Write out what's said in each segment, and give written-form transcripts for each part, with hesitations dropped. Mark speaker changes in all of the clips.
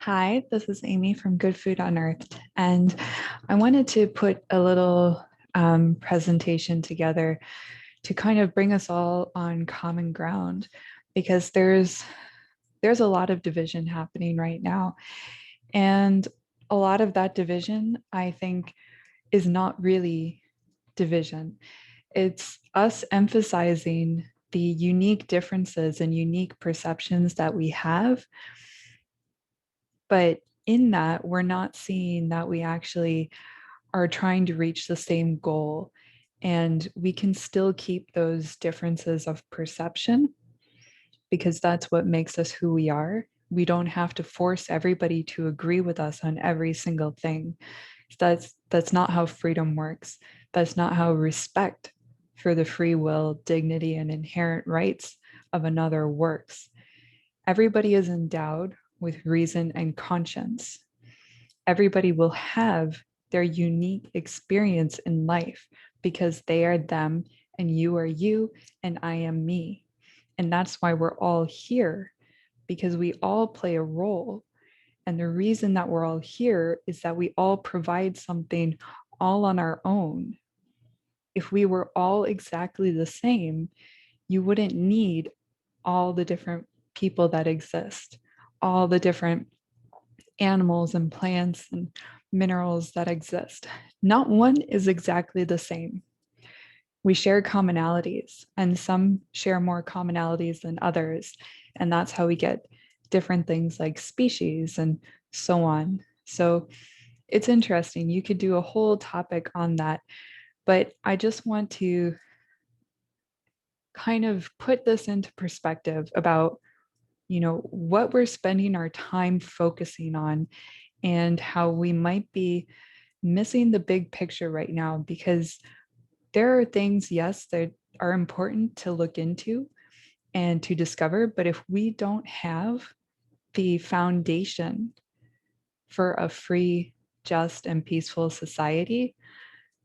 Speaker 1: Hi, this is Amy from Good Food Unearthed, and I wanted to put a little presentation together to kind of bring us all on common ground because there's a lot of division happening right now, and a lot of that division, I think, is not really division. It's us emphasizing the unique differences and unique perceptions that we have, but in that, we're not seeing that we actually are trying to reach the same goal. And we can still keep those differences of perception because that's what makes us who we are. We don't have to force everybody to agree with us on every single thing. That's not how freedom works. That's not how respect for the free will, dignity, and inherent rights of another works. Everybody is endowed with reason and conscience. Everybody will have their unique experience in life because they are them and you are you and I am me. And that's why we're all here, because we all play a role. And the reason that we're all here is that we all provide something all on our own. If we were all exactly the same, you wouldn't need all the different people that exist, all the different animals and plants and minerals that exist. Not one is exactly the same. We share commonalities, and some share more commonalities than others. And that's how we get different things like species and so on. So it's interesting. You could do a whole topic on that. But I just want to kind of put this into perspective about what we're spending our time focusing on and how we might be missing the big picture right now, because there are things, yes, that are important to look into and to discover, but if we don't have the foundation for a free, just, and peaceful society,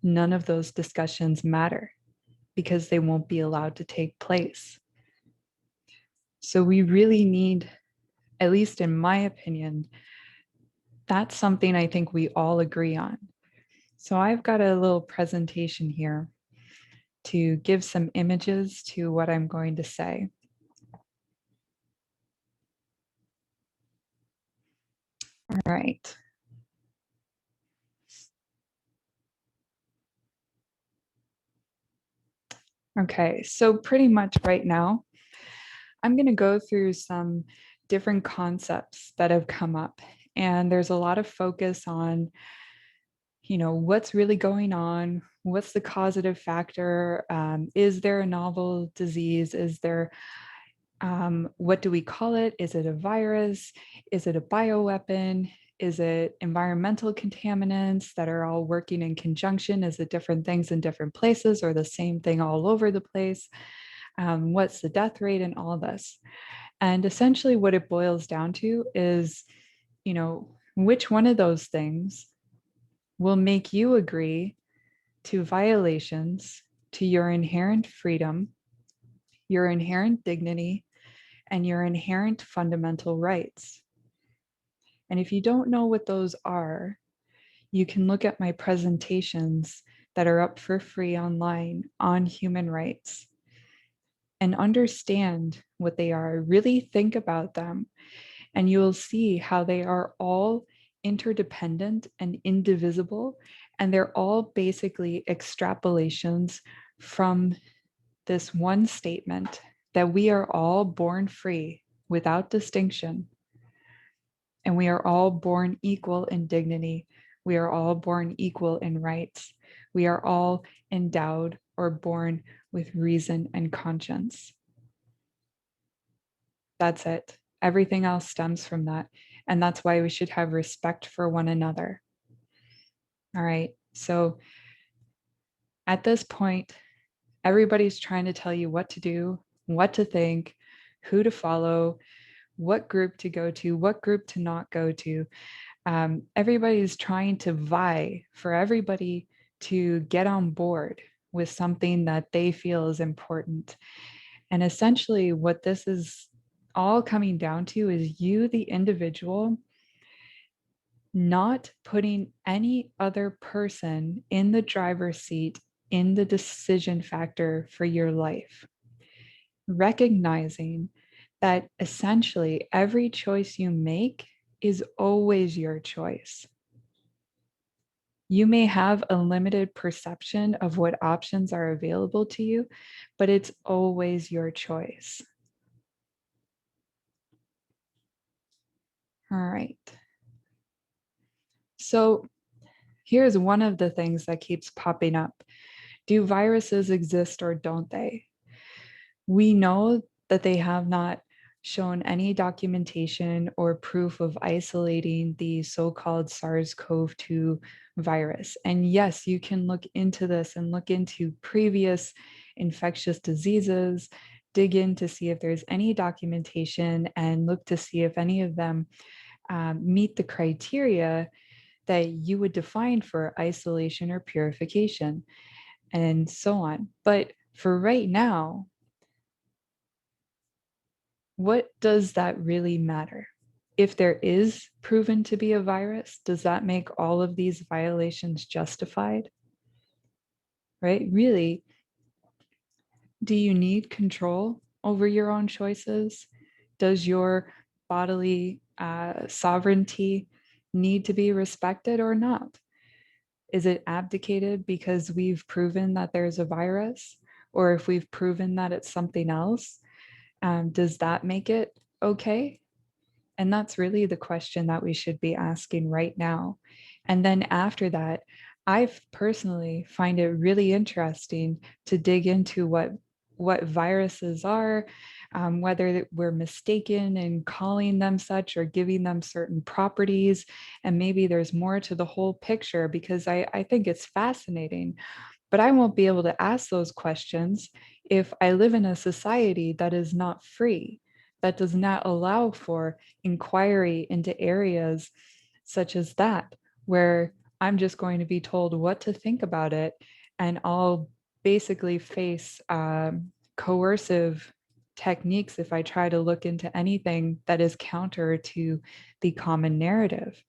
Speaker 1: none of those discussions matter because they won't be allowed to take place. So we really need, at least in my opinion, that's something I think we all agree on. So I've got a little presentation here to give some images to what I'm going to say. All right. Okay, so pretty much right now, I'm going to go through some different concepts that have come up. And there's a lot of focus on, what's really going on? What's the causative factor? Is there a novel disease? Is there what do we call it? Is it a virus? Is it a bioweapon? Is it environmental contaminants that are all working in conjunction? Is it different things in different places or the same thing all over the place? What's the death rate and all this? And essentially, what it boils down to is, which one of those things will make you agree to violations to your inherent freedom, your inherent dignity, and your inherent fundamental rights. And if you don't know what those are, you can look at my presentations that are up for free online on human rights and understand what they are. Really think about them, and you'll see how they are all interdependent and indivisible. And they're all basically extrapolations from this one statement that we are all born free without distinction. And we are all born equal in dignity. We are all born equal in rights. We are all endowed or born with reason and conscience. That's it. Everything else stems from that. And that's why we should have respect for one another. All right. So at this point, everybody's trying to tell you what to do, what to think, who to follow, what group to go to, what group to not go to. Everybody's trying to vie for everybody to get on board with something that they feel is important. And essentially, what this is all coming down to is you, the individual, not putting any other person in the driver's seat in the decision factor for your life. Recognizing that essentially every choice you make is always your choice. You may have a limited perception of what options are available to you, but it's always your choice. All right. So here's one of the things that keeps popping up. Do viruses exist or don't they? We know that they have not shown any documentation or proof of isolating the so-called SARS-CoV-2 virus. And yes, you can look into this and look into previous infectious diseases, dig in to see if there's any documentation and look to see if any of them meet the criteria that you would define for isolation or purification and so on. But for right now, what does that really matter? If there is proven to be a virus, does that make all of these violations justified? Right? Really, do you need control over your own choices? Does your bodily sovereignty need to be respected or not? Is it abdicated because we've proven that there's a virus? Or if we've proven that it's something else, does that make it okay? And that's really the question that we should be asking right now. And then after that, I personally find it really interesting to dig into what viruses are, whether we're mistaken in calling them such or giving them certain properties. And maybe there's more to the whole picture because I think it's fascinating. But I won't be able to ask those questions if I live in a society that is not free, that does not allow for inquiry into areas such as that, where I'm just going to be told what to think about it, and I'll basically face coercive techniques if I try to look into anything that is counter to the common narrative.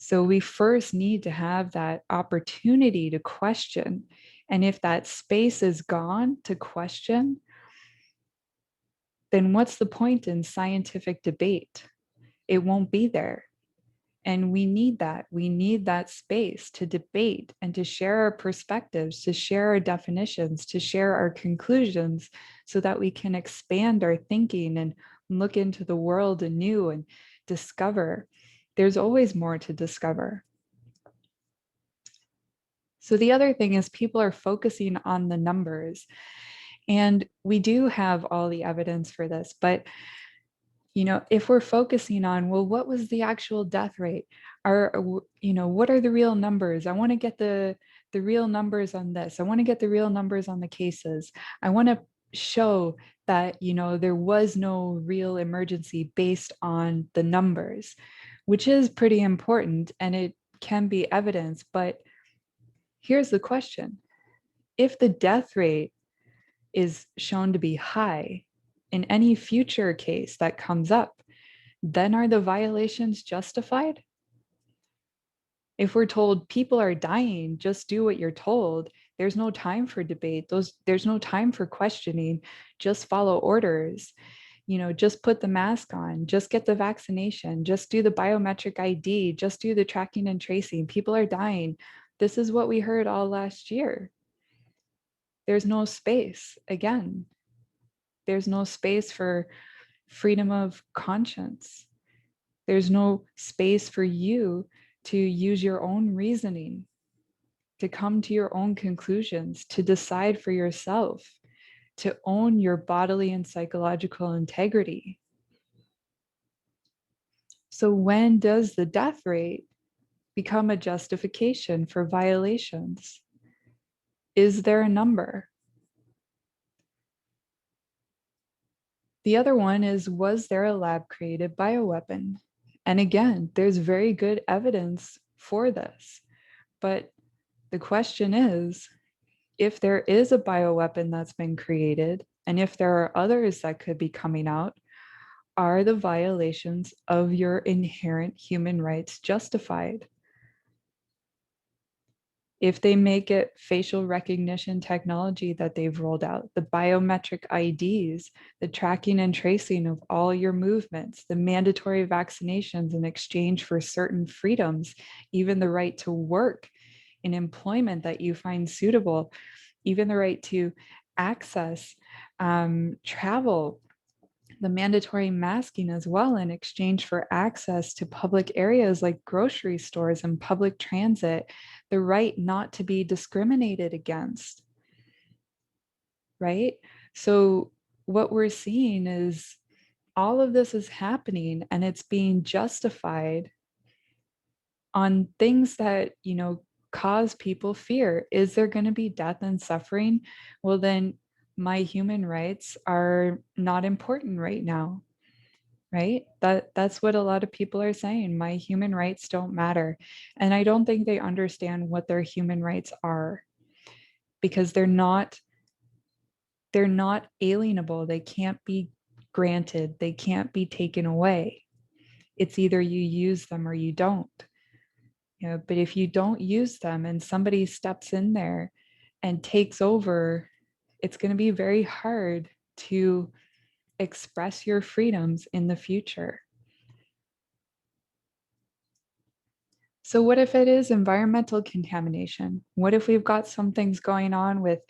Speaker 1: So we first need to have that opportunity to question. And if that space is gone to question, then what's the point in scientific debate? It won't be there. And we need that. We need that space to debate and to share our perspectives, to share our definitions, to share our conclusions so that we can expand our thinking and look into the world anew and discover. There's always more to discover. So the other thing is people are focusing on the numbers. And we do have all the evidence for this, but if we're focusing on, well, what was the actual death rate? What are the real numbers? I want to get the real numbers on this. I want to get the real numbers on the cases. I want to show that, there was no real emergency based on the numbers, which is pretty important and it can be evidence. But here's the question. If the death rate is shown to be high in any future case that comes up, then are the violations justified? If we're told people are dying, just do what you're told, there's no time for debate. There's no time for questioning, just follow orders. Just put the mask on, just get the vaccination, just do the biometric ID, just do the tracking and tracing. People are dying. This is what we heard all last year. There's no space. Again, there's no space for freedom of conscience. There's no space for you to use your own reasoning, to come to your own conclusions, to decide for yourself, to own your bodily and psychological integrity. So when does the death rate become a justification for violations? Is there a number? The other one is, was there a lab-created bioweapon? And again, there's very good evidence for this. But the question is, if there is a bioweapon that's been created, and if there are others that could be coming out, are the violations of your inherent human rights justified? If they make it facial recognition technology that they've rolled out, the biometric IDs, the tracking and tracing of all your movements, the mandatory vaccinations in exchange for certain freedoms, even the right to work in employment that you find suitable, even the right to access travel, the mandatory masking as well in exchange for access to public areas like grocery stores and public transit, the right not to be discriminated against, right? So what we're seeing is all of this is happening and it's being justified on things that, cause people fear. Is there going to be death and suffering? Well, then my human rights are not important right now, right? That's what a lot of people are saying. My human rights don't matter. And I don't think they understand what their human rights are, because they're not alienable. They can't be granted. They can't be taken away. It's either you use them or you don't. But if you don't use them and somebody steps in there and takes over, it's going to be very hard to express your freedoms in the future. So what if it is environmental contamination? What if we've got some things going on with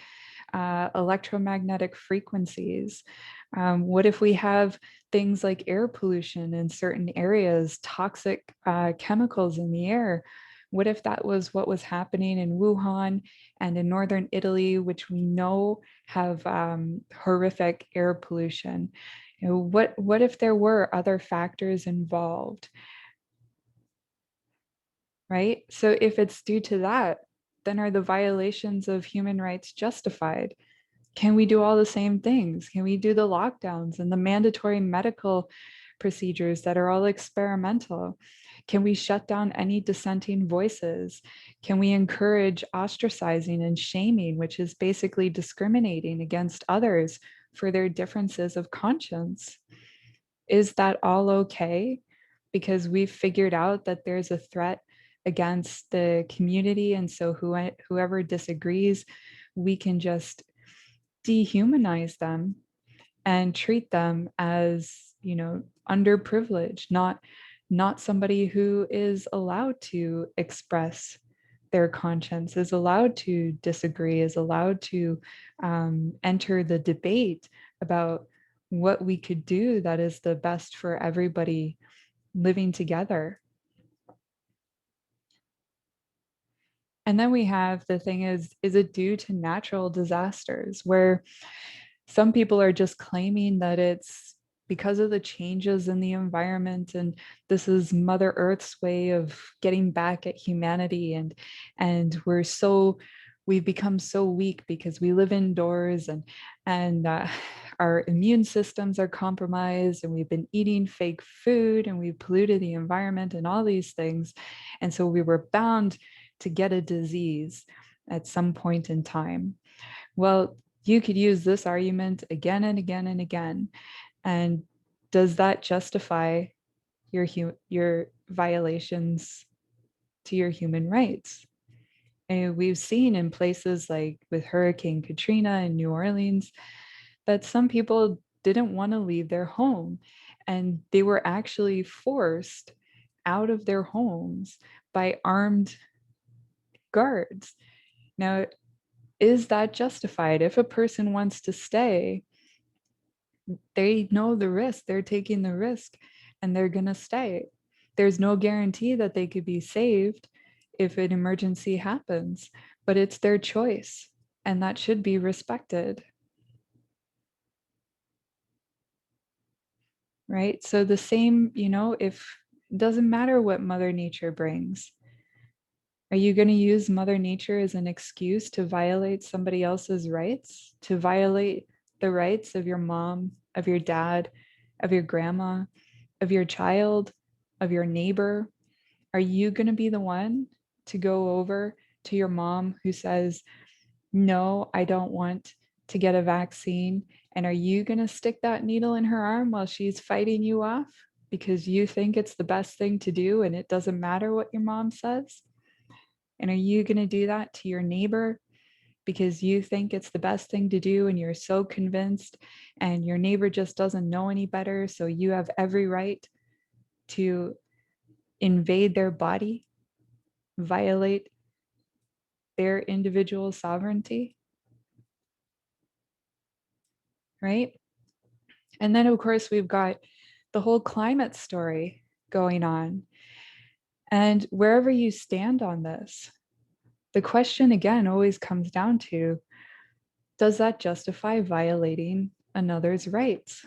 Speaker 1: electromagnetic frequencies? What if we have things like air pollution in certain areas, toxic chemicals in the air? What if that was what was happening in Wuhan and in northern Italy, which we know have horrific air pollution? What if there were other factors involved? Right? So if it's due to that, then are the violations of human rights justified? Can we do all the same things? Can we do the lockdowns and the mandatory medical procedures that are all experimental? Can we shut down any dissenting voices? Can we encourage ostracizing and shaming, which is basically discriminating against others for their differences of conscience? Is that all okay? Because we've figured out that there's a threat against the community. And so whoever disagrees, we can just dehumanize them and treat them as, underprivileged, not somebody who is allowed to express their conscience, is allowed to disagree, is allowed to enter the debate about what we could do that is the best for everybody living together. And then we have the thing is it due to natural disasters, where some people are just claiming that it's because of the changes in the environment, and this is Mother Earth's way of getting back at humanity, and we've become so weak because we live indoors, and our immune systems are compromised, and we've been eating fake food, and we've polluted the environment and all these things, and so we were bound to get a disease at some point in time. Well, you could use this argument again and again and again. And does that justify your violations to your human rights? And we've seen in places like with Hurricane Katrina in New Orleans that some people didn't want to leave their home, and they were actually forced out of their homes by armed guards. Now, is that justified? If a person wants to stay, they know the risk, they're taking the risk, and they're going to stay. There's no guarantee that they could be saved if an emergency happens, but it's their choice, and that should be respected. Right? So the same, if it doesn't matter what Mother Nature brings. Are you going to use Mother Nature as an excuse to violate somebody else's rights, to violate the rights of your mom, of your dad, of your grandma, of your child, of your neighbor? Are you going to be the one to go over to your mom who says, no, I don't want to get a vaccine? And are you going to stick that needle in her arm while she's fighting you off because you think it's the best thing to do and it doesn't matter what your mom says? And are you going to do that to your neighbor because you think it's the best thing to do and you're so convinced, and your neighbor just doesn't know any better, so you have every right to invade their body, violate their individual sovereignty, right? And then, of course, we've got the whole climate story going on. And wherever you stand on this, the question again always comes down to, does that justify violating another's rights?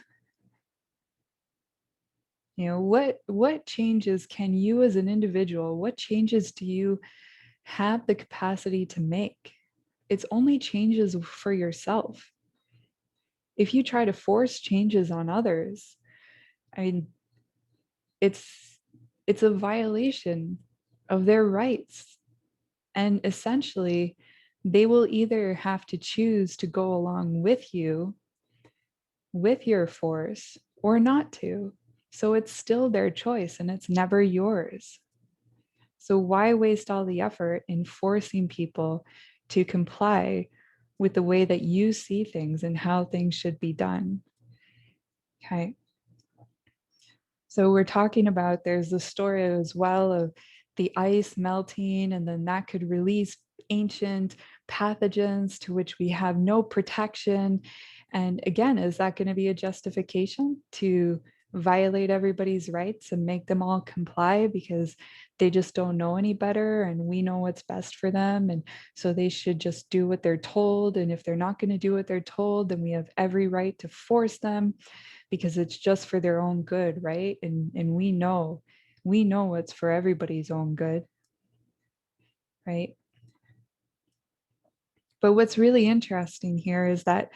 Speaker 1: You know, what changes can you as an individual, what changes do you have the capacity to make? It's only changes for yourself. If you try to force changes on others, I mean, it's it's a violation of their rights. And essentially, they will either have to choose to go along with you, with your force, or not to. So it's still their choice and it's never yours. So why waste all the effort in forcing people to comply with the way that you see things and how things should be done? Okay. So we're talking about, there's the story as well of the ice melting, and then that could release ancient pathogens to which we have no protection. And again, is that going to be a justification to violate everybody's rights and make them all comply because they just don't know any better and we know what's best for them? And so they should just do what they're told. And if they're not going to do what they're told, then we have every right to force them because it's just for their own good, right? And we know what's for everybody's own good, right? But what's really interesting here is that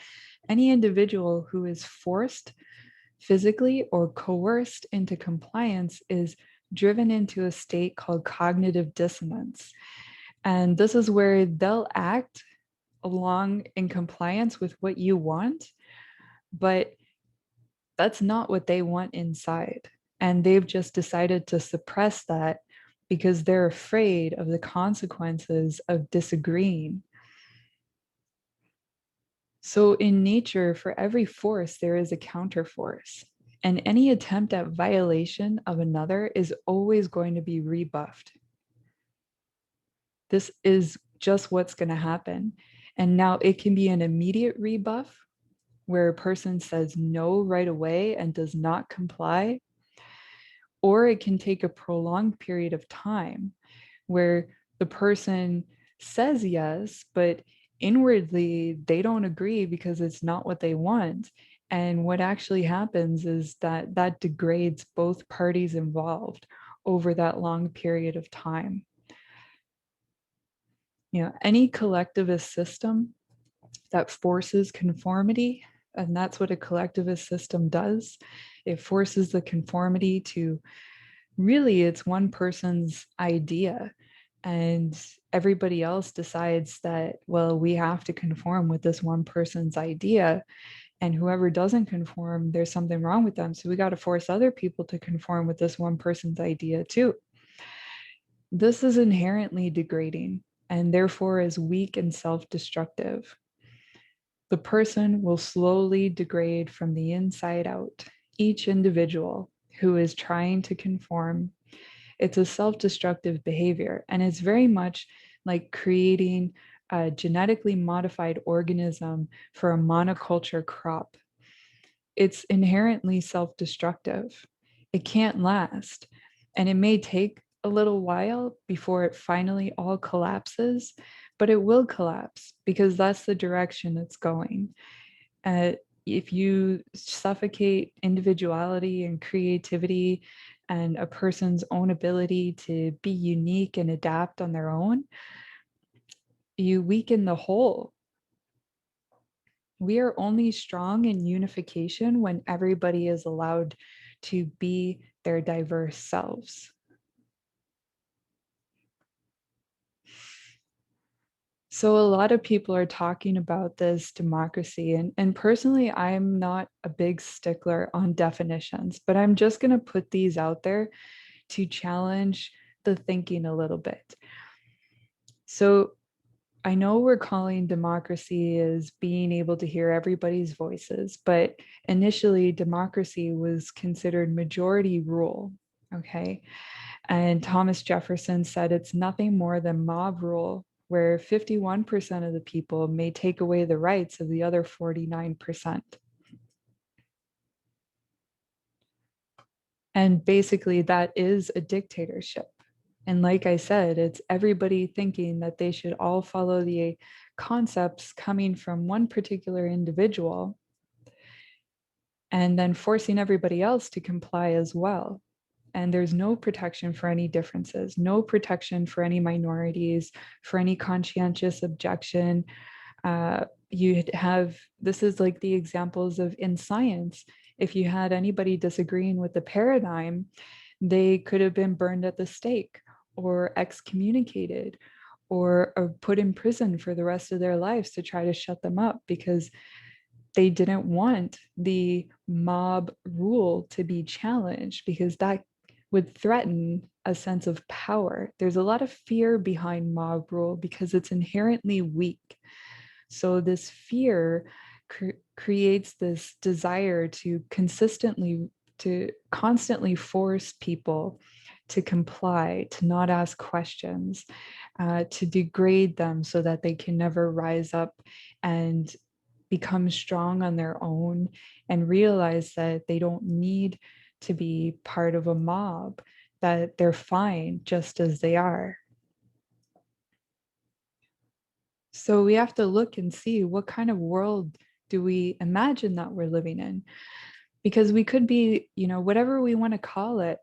Speaker 1: any individual who is forced physically or coerced into compliance is driven into a state called cognitive dissonance. And this is where they'll act along in compliance with what you want, but that's not what they want inside. And they've just decided to suppress that because they're afraid of the consequences of disagreeing. So in nature, for every force, there is a counterforce. And any attempt at violation of another is always going to be rebuffed. This is just what's going to happen. And now it can be an immediate rebuff where a person says no right away and does not comply, or it can take a prolonged period of time where the person says yes, but inwardly they don't agree because it's not what they want. And what actually happens is that that degrades both parties involved over that long period of time. You know, any collectivist system that forces conformity, and that's what a collectivist system does, it forces the conformity to, really, it's one person's idea, and everybody else decides that, well, we have to conform with this one person's idea, and whoever doesn't conform, there's something wrong with them, so we got to force other people to conform with this one person's idea too. This is inherently degrading and therefore is weak and self-destructive. The person will slowly degrade from the inside out. Each individual who is trying to conform, it's a self-destructive behavior, and it's very much like creating a genetically modified organism for a monoculture crop. It's inherently self-destructive. It can't last, and it may take a little while before it finally all collapses, but it will collapse because that's the direction it's going. If you suffocate individuality and creativity and a person's own ability to be unique and adapt on their own, you weaken the whole. We are only strong in unification when everybody is allowed to be their diverse selves. So a lot of people are talking about this democracy, and personally, I'm not a big stickler on definitions, but I'm just going to put these out there to challenge the thinking a little bit. So I know we're calling democracy as being able to hear everybody's voices, but initially democracy was considered majority rule. Okay. And Thomas Jefferson said it's nothing more than mob rule, where 51% of the people may take away the rights of the other 49%. And basically, that is a dictatorship. And like I said, it's everybody thinking that they should all follow the concepts coming from one particular individual and then forcing everybody else to comply as well. And there's no protection for any differences, no protection for any minorities, for any conscientious objection. You'd have, this is like the examples of in science. If you had anybody disagreeing with the paradigm, they could have been burned at the stake or excommunicated or put in prison for the rest of their lives to try to shut them up because they didn't want the mob rule to be challenged because that would threaten a sense of power. There's a lot of fear behind mob rule because it's inherently weak. So this fear creates this desire to constantly force people to comply, to not ask questions, to degrade them so that they can never rise up and become strong on their own and realize that they don't need to be part of a mob, that they're fine just as they are. So we have to look and see what kind of world do we imagine that we're living in? Because we could be, whatever we want to call it.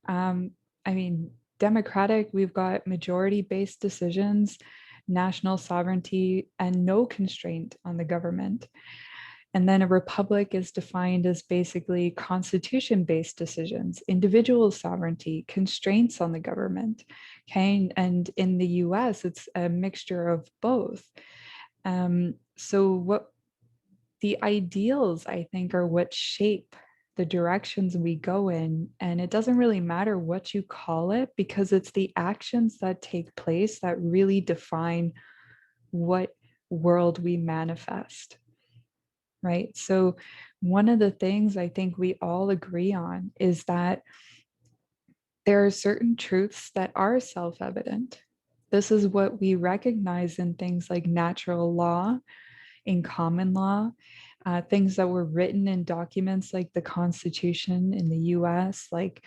Speaker 1: Um, I mean, democratic, we've got majority-based decisions, national sovereignty, and no constraint on the government. And then a republic is defined as basically constitution-based decisions, individual sovereignty, constraints on the government. Okay, and in the US, it's a mixture of both. So what the ideals, I think, are what shape the directions we go in. And it doesn't really matter what you call it, because it's the actions that take place that really define what world we manifest. Right. So, one of the things I think we all agree on is that there are certain truths that are self evident. This is what we recognize in things like natural law, in common law, things that were written in documents like the Constitution in the US, like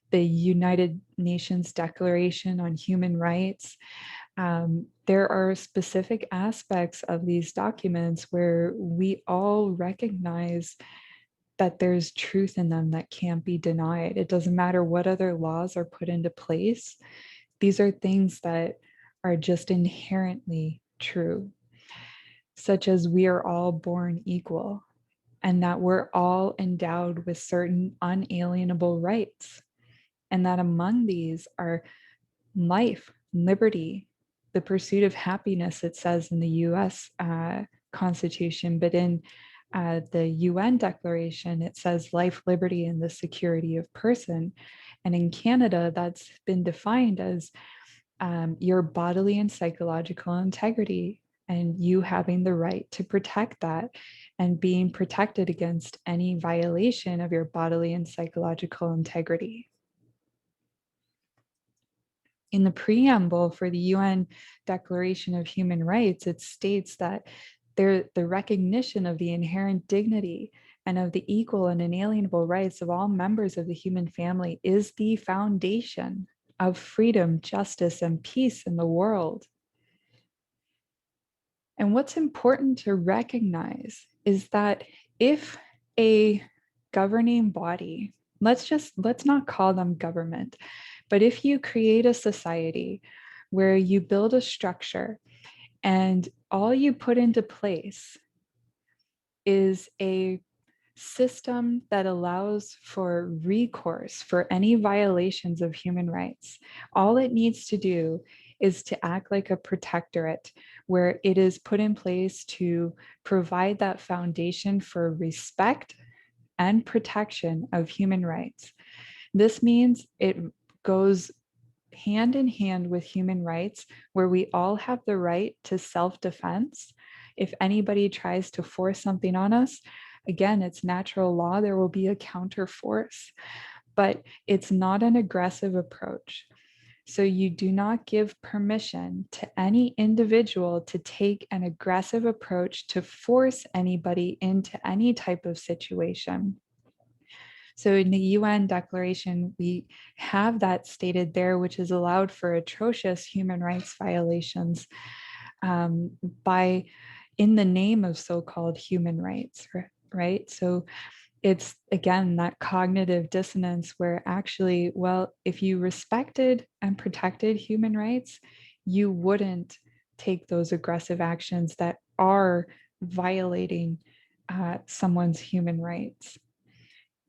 Speaker 1: the United Nations Declaration on Human Rights. There are specific aspects of these documents where we all recognize that there's truth in them that can't be denied. It doesn't matter what other laws are put into place. These are things that are just inherently true, such as we are all born equal and that we're all endowed with certain unalienable rights, and that among these are life, liberty, the pursuit of happiness, it says in the US Constitution, but in the UN Declaration, it says life, liberty, and the security of person. And in Canada, that's been defined as your bodily and psychological integrity, and you having the right to protect that and being protected against any violation of your bodily and psychological integrity. In the preamble for the UN Declaration of Human Rights, it states that the recognition of the inherent dignity and of the equal and inalienable rights of all members of the human family is the foundation of freedom, justice, and peace in the world. And what's important to recognize is that if a governing body, let's not call them government, but if you create a society where you build a structure and all you put into place is a system that allows for recourse for any violations of human rights, all it needs to do is to act like a protectorate, where it is put in place to provide that foundation for respect and protection of human rights. This means it goes hand in hand with human rights, where we all have the right to self-defense. If anybody tries to force something on us, again, it's natural law, there will be a counter force, but it's not an aggressive approach. So you do not give permission to any individual to take an aggressive approach to force anybody into any type of situation. So in the UN Declaration, we have that stated there, which has allowed for atrocious human rights violations by in the name of so-called human rights, right? So it's, again, that cognitive dissonance where actually, well, if you respected and protected human rights, you wouldn't take those aggressive actions that are violating someone's human rights,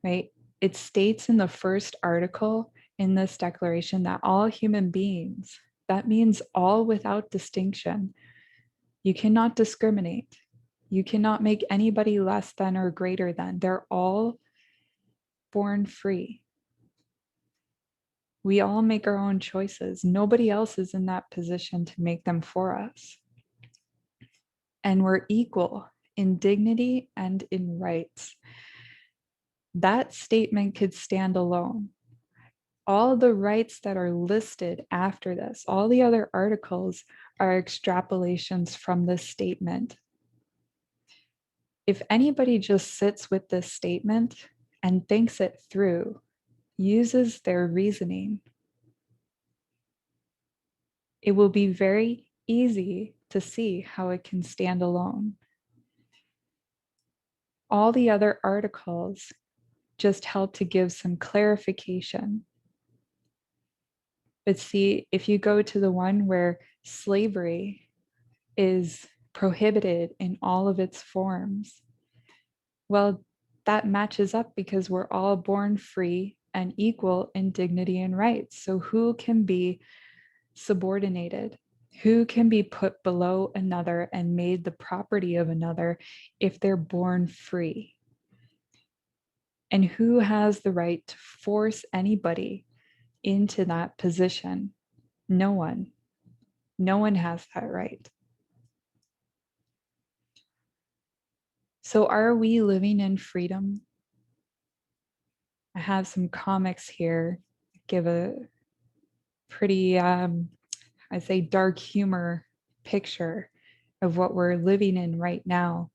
Speaker 1: right? It states in the first article in this declaration that all human beings, that means all without distinction. You cannot discriminate. You cannot make anybody less than or greater than. They're all born free. We all make our own choices. Nobody else is in that position to make them for us. And we're equal in dignity and in rights. That statement could stand alone. All the rights that are listed after this, all the other articles are extrapolations from this statement. If anybody just sits with this statement and thinks it through, uses their reasoning, it will be very easy to see how it can stand alone. All the other articles just help to give some clarification. But see, if you go to the one where slavery is prohibited in all of its forms, well, that matches up because we're all born free and equal in dignity and rights. So who can be subordinated? Who can be put below another and made the property of another if they're born free? And who has the right to force anybody into that position? No one. No one has that right. So are we living in freedom? I have some comics here, give a pretty, I'd say, dark humor picture of what we're living in right now,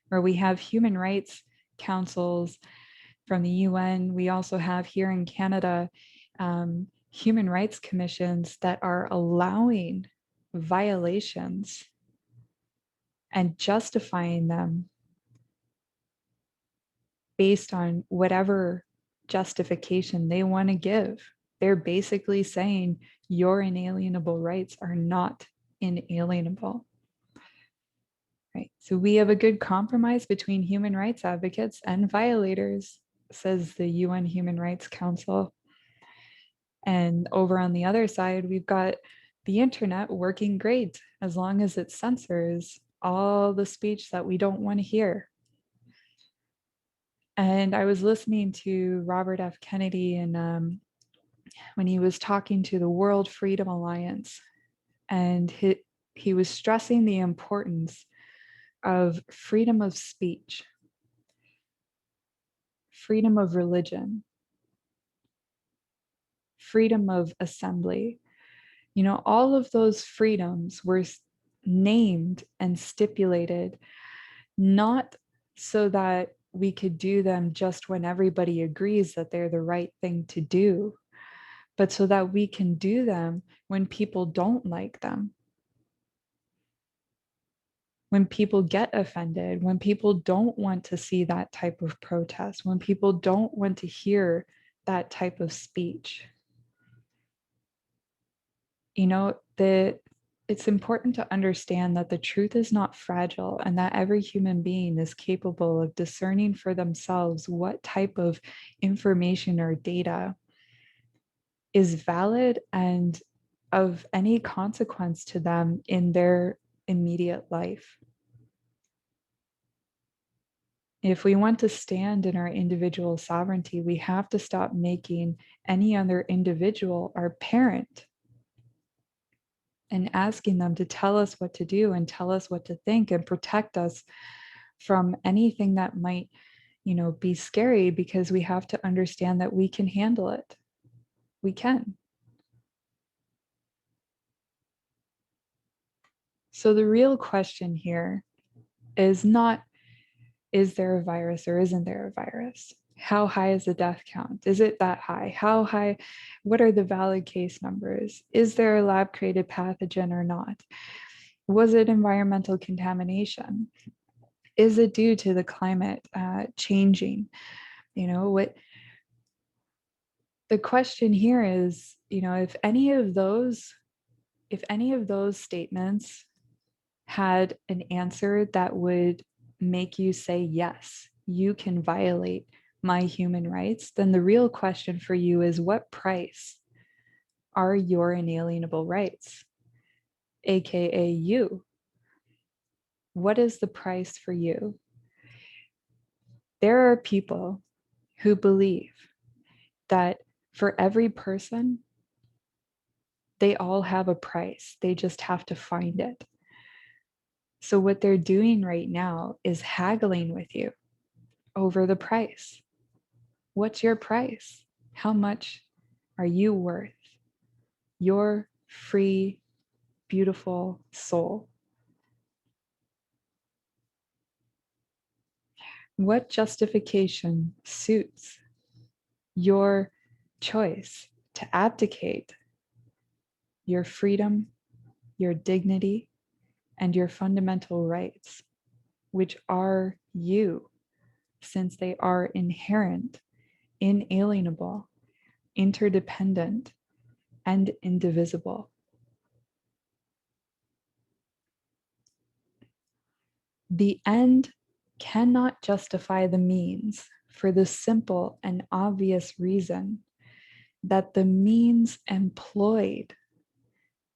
Speaker 1: where we have human rights councils from the UN. We also have here in Canada, human rights commissions that are allowing violations and justifying them based on whatever justification they want to give. They're basically saying your inalienable rights are not inalienable. Right. So we have a good compromise between human rights advocates and violators, says the UN Human Rights Council. And over on the other side, we've got the internet working great as long as it censors all the speech that we don't want to hear. And I was listening to Robert F. Kennedy and when he was talking to the World Freedom Alliance, and he was stressing the importance of freedom of speech, freedom of religion, freedom of assembly. You know, all of those freedoms were named and stipulated, not so that we could do them just when everybody agrees that they're the right thing to do, but so that we can do them when people don't like them. When people get offended, when people don't want to see that type of protest, when people don't want to hear that type of speech. You know, it's important to understand that the truth is not fragile and that every human being is capable of discerning for themselves what type of information or data is valid and of any consequence to them in their immediate life. If we want to stand in our individual sovereignty, we have to stop making any other individual our parent and asking them to tell us what to do and tell us what to think and protect us from anything that might, be scary, because we have to understand that we can handle it. We can. So the real question here is not, is there a virus or isn't there a virus? How high is the death count? Is it that high? How high? What are the valid case numbers? Is there a lab created pathogen or not? Was it environmental contamination? Is it due to the climate changing? What the question here is, if any of those statements had an answer that would make you say, yes, you can violate my human rights, then the real question for you is, what price are your inalienable rights? AKA you. What is the price for you? There are people who believe that for every person, they all have a price. They just have to find it. So what they're doing right now is haggling with you over the price. What's your price? How much are you worth? Your free, beautiful soul. What justification suits your choice to abdicate your freedom, your dignity, and your fundamental rights, which are you, since they are inherent, inalienable, interdependent, and indivisible? The end cannot justify the means for the simple and obvious reason that the means employed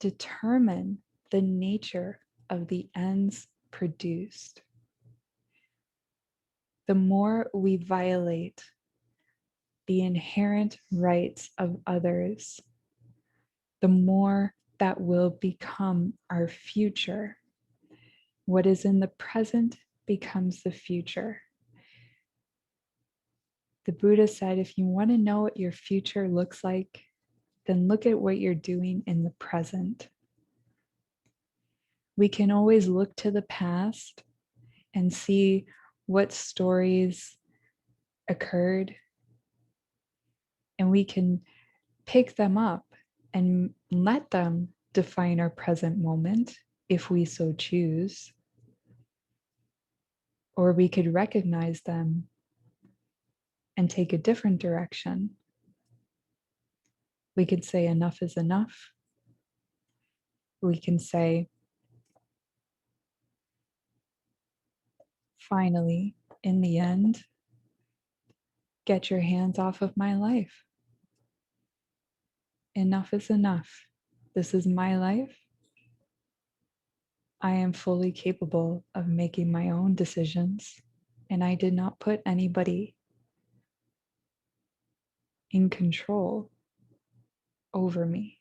Speaker 1: determine the nature of the ends produced. The more we violate the inherent rights of others, the more that will become our future. What is in the present becomes the future. The Buddha said, if you want to know what your future looks like, then look at what you're doing in the present. We can always look to the past and see what stories occurred, and we can pick them up and let them define our present moment if we so choose. Or we could recognize them and take a different direction. We could say enough is enough. We can say, finally, in the end, get your hands off of my life. Enough is enough. This is my life. I am fully capable of making my own decisions, and I did not put anybody in control over me.